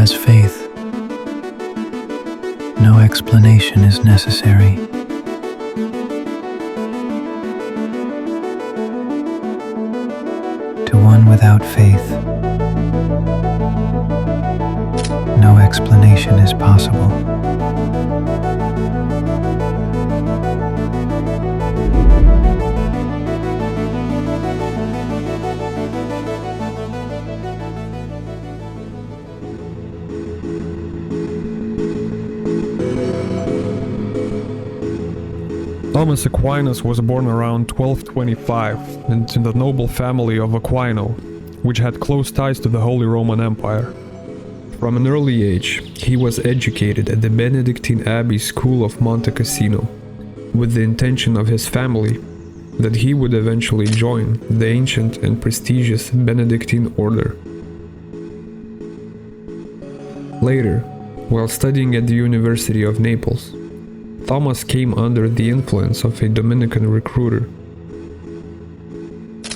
has faith, no explanation is necessary. To one without faith, no explanation is possible. Thomas Aquinas was born around 1225 into the noble family of Aquino, which had close ties to the Holy Roman Empire. From an early age, he was educated at the Benedictine Abbey School of Monte Cassino, with the intention of his family that he would eventually join the ancient and prestigious Benedictine order. Later, while studying at the University of Naples, Thomas came under the influence of a Dominican recruiter.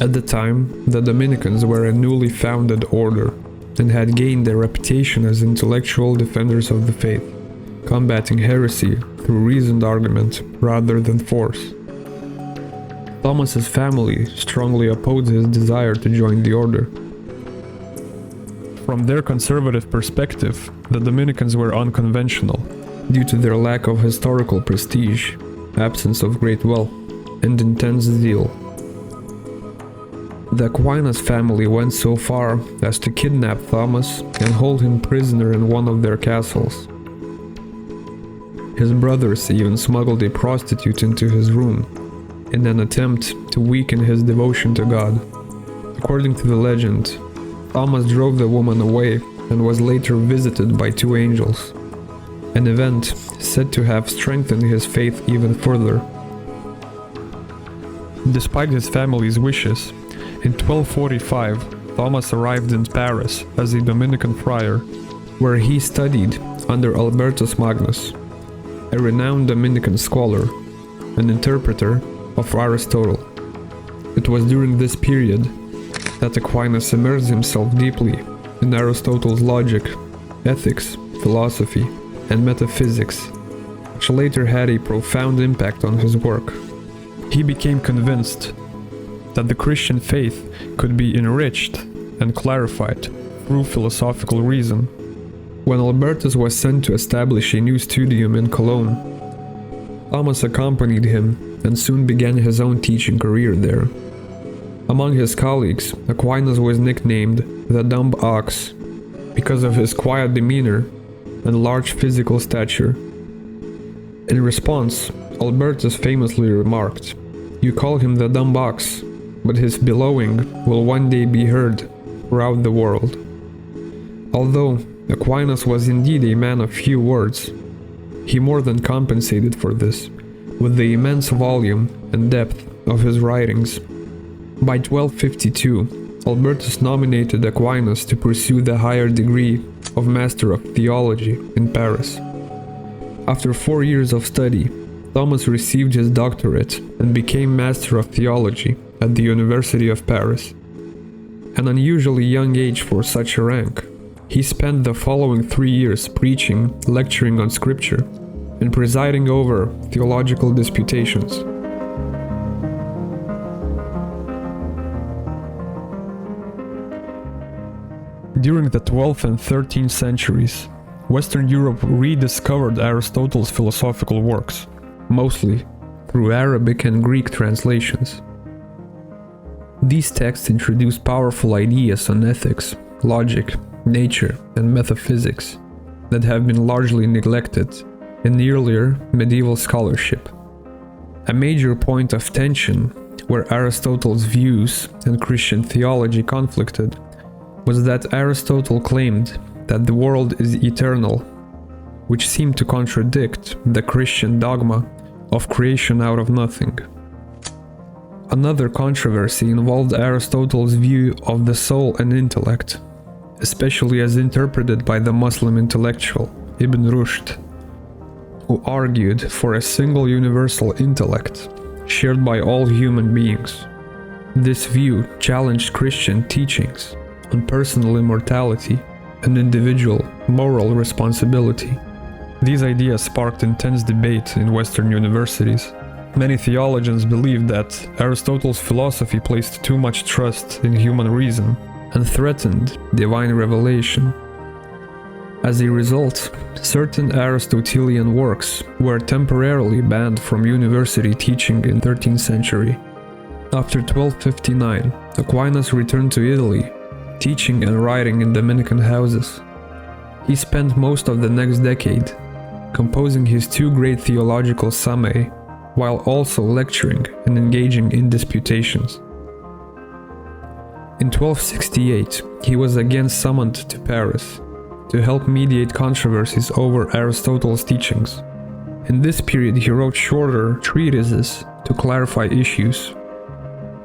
At the time, the Dominicans were a newly founded order and had gained a reputation as intellectual defenders of the faith, combating heresy through reasoned argument rather than force. Thomas's family strongly opposed his desire to join the order. From their conservative perspective, the Dominicans were unconventional due to their lack of historical prestige, absence of great wealth, and intense zeal. The Aquinas family went so far as to kidnap Thomas and hold him prisoner in one of their castles. His brothers even smuggled a prostitute into his room in an attempt to weaken his devotion to God. According to the legend, Thomas drove the woman away and was later visited by two angels, an event said to have strengthened his faith even further. Despite his family's wishes, in 1245, Thomas arrived in Paris as a Dominican friar, where he studied under Albertus Magnus, a renowned Dominican scholar, an interpreter of Aristotle. It was during this period that Aquinas immersed himself deeply in Aristotle's logic, ethics, philosophy, and metaphysics, which later had a profound impact on his work. He became convinced that the Christian faith could be enriched and clarified through philosophical reason. When Albertus was sent to establish a new studium in Cologne, Thomas accompanied him and soon began his own teaching career there. Among his colleagues, Aquinas was nicknamed the Dumb Ox because of his quiet demeanor and large physical stature. In response, Albertus famously remarked, "You call him the dumb ox, but his bellowing will one day be heard throughout the world." Although Aquinas was indeed a man of few words, he more than compensated for this with the immense volume and depth of his writings. By 1252, Albertus nominated Aquinas to pursue the higher degree of Master of Theology in Paris. After 4 years of study, Thomas received his doctorate and became Master of Theology at the University of Paris. An unusually young age for such a rank, he spent the following 3 years preaching, lecturing on scripture, and presiding over theological disputations. During the 12th and 13th centuries, Western Europe rediscovered Aristotle's philosophical works, mostly through Arabic and Greek translations. These texts introduced powerful ideas on ethics, logic, nature, and metaphysics that have been largely neglected in the earlier medieval scholarship. A major point of tension where Aristotle's views and Christian theology conflicted was that Aristotle claimed that the world is eternal, which seemed to contradict the Christian dogma of creation out of nothing. Another controversy involved Aristotle's view of the soul and intellect, especially as interpreted by the Muslim intellectual Ibn Rushd, who argued for a single universal intellect shared by all human beings. This view challenged Christian teachings on personal immortality and individual moral responsibility. These ideas sparked intense debate in Western universities. Many theologians believed that Aristotle's philosophy placed too much trust in human reason and threatened divine revelation. As a result, certain Aristotelian works were temporarily banned from university teaching in the 13th century. After 1259, Aquinas returned to Italy, teaching and writing in Dominican houses. He spent most of the next decade composing his two great theological summae, while also lecturing and engaging in disputations. In 1268, he was again summoned to Paris to help mediate controversies over Aristotle's teachings. In this period, he wrote shorter treatises to clarify issues.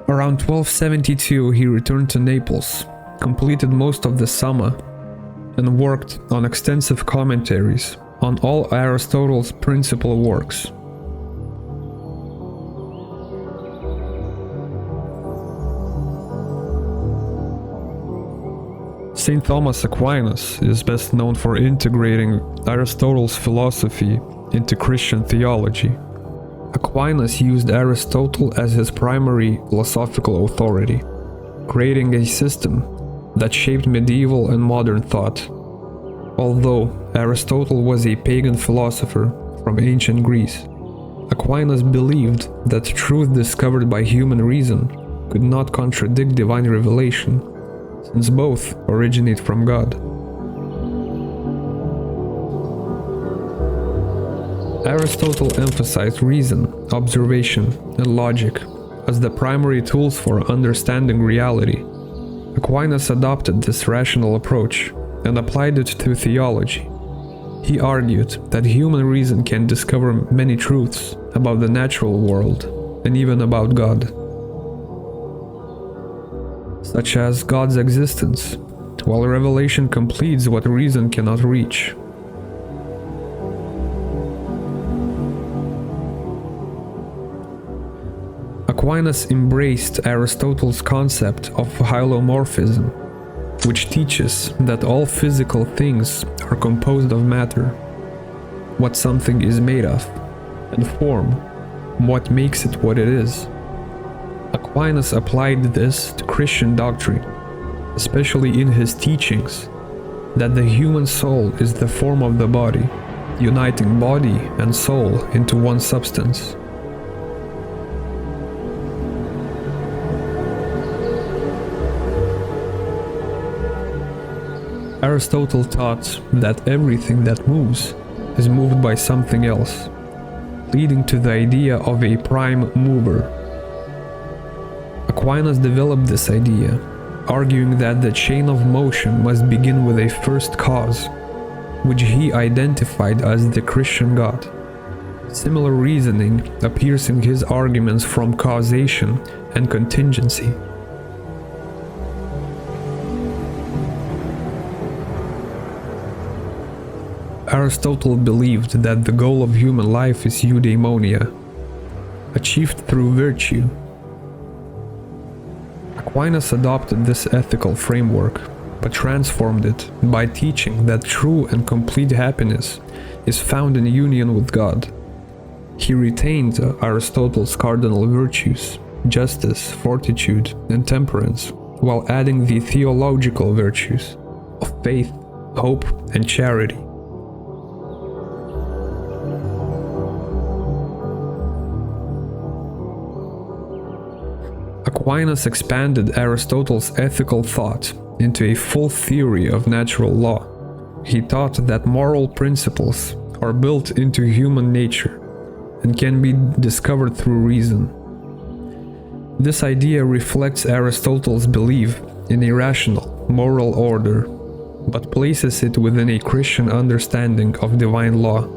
Around 1272, he returned to Naples, completed most of the Summa, and worked on extensive commentaries on all Aristotle's principal works. St. Thomas Aquinas is best known for integrating Aristotle's philosophy into Christian theology. Aquinas used Aristotle as his primary philosophical authority, creating a system that shaped medieval and modern thought. Although Aristotle was a pagan philosopher from ancient Greece, Aquinas believed that truth discovered by human reason could not contradict divine revelation, since both originate from God. Aristotle emphasized reason, observation, and logic as the primary tools for understanding reality. Aquinas adopted this rational approach and applied it to theology. He argued that human reason can discover many truths about the natural world and even about God, such as God's existence, while revelation completes what reason cannot reach. Aquinas embraced Aristotle's concept of hylomorphism, which teaches that all physical things are composed of matter, what something is made of, and form, what makes it what it is. Aquinas applied this to Christian doctrine, especially in his teachings that the human soul is the form of the body, uniting body and soul into one substance. Aristotle taught that everything that moves is moved by something else, leading to the idea of a prime mover. Aquinas developed this idea, arguing that the chain of motion must begin with a first cause, which he identified as the Christian God. Similar reasoning appears in his arguments from causation and contingency. Aristotle believed that the goal of human life is eudaimonia, achieved through virtue. Aquinas adopted this ethical framework, but transformed it by teaching that true and complete happiness is found in union with God. He retained Aristotle's cardinal virtues, justice, fortitude, and temperance, while adding the theological virtues of faith, hope, and charity. Aquinas expanded Aristotle's ethical thought into a full theory of natural law. He taught that moral principles are built into human nature and can be discovered through reason. This idea reflects Aristotle's belief in a rational, moral order, but places it within a Christian understanding of divine law.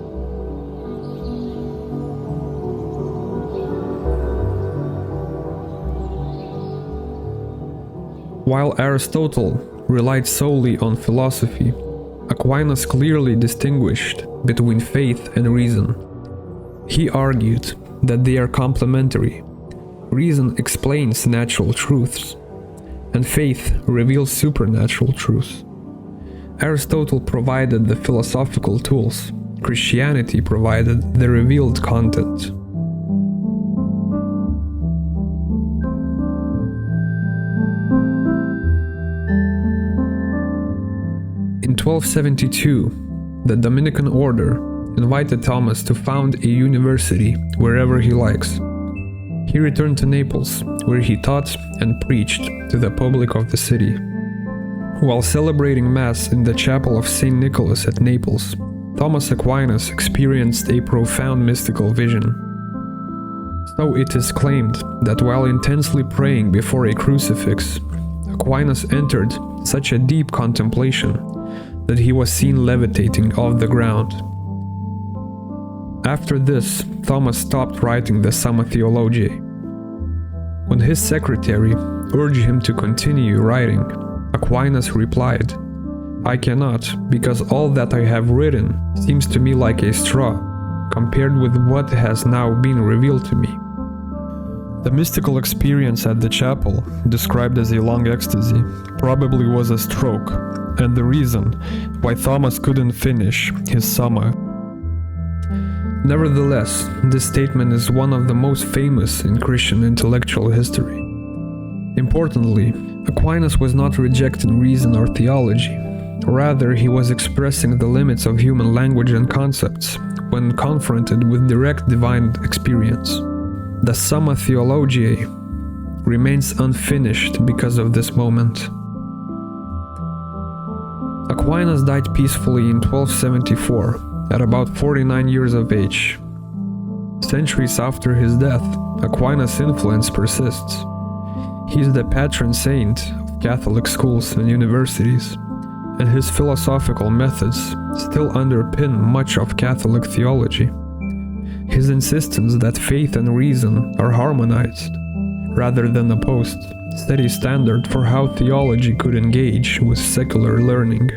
While Aristotle relied solely on philosophy, Aquinas clearly distinguished between faith and reason. He argued that they are complementary. Reason explains natural truths, and faith reveals supernatural truths. Aristotle provided the philosophical tools. Christianity provided the revealed content. In 1272, the Dominican order invited Thomas to found a university wherever he likes. He returned to Naples, where he taught and preached to the public of the city. While celebrating Mass in the chapel of St. Nicholas at Naples, Thomas Aquinas experienced a profound mystical vision. So it is claimed that while intensely praying before a crucifix, Aquinas entered such a deep contemplation that he was seen levitating off the ground. After this, Thomas stopped writing the Summa Theologiae. When his secretary urged him to continue writing, Aquinas replied, "I cannot, because all that I have written seems to me like a straw, compared with what has now been revealed to me." The mystical experience at the chapel, described as a long ecstasy, probably was a stroke, and the reason why Thomas couldn't finish his Summa. Nevertheless, this statement is one of the most famous in Christian intellectual history. Importantly, Aquinas was not rejecting reason or theology. Rather, he was expressing the limits of human language and concepts when confronted with direct divine experience. The Summa Theologiae remains unfinished because of this moment. Aquinas died peacefully in 1274, at about 49 years of age. Centuries after his death, Aquinas' influence persists. He is the patron saint of Catholic schools and universities, and his philosophical methods still underpin much of Catholic theology. His insistence that faith and reason are harmonized, rather than opposed, set a standard for how theology could engage with secular learning.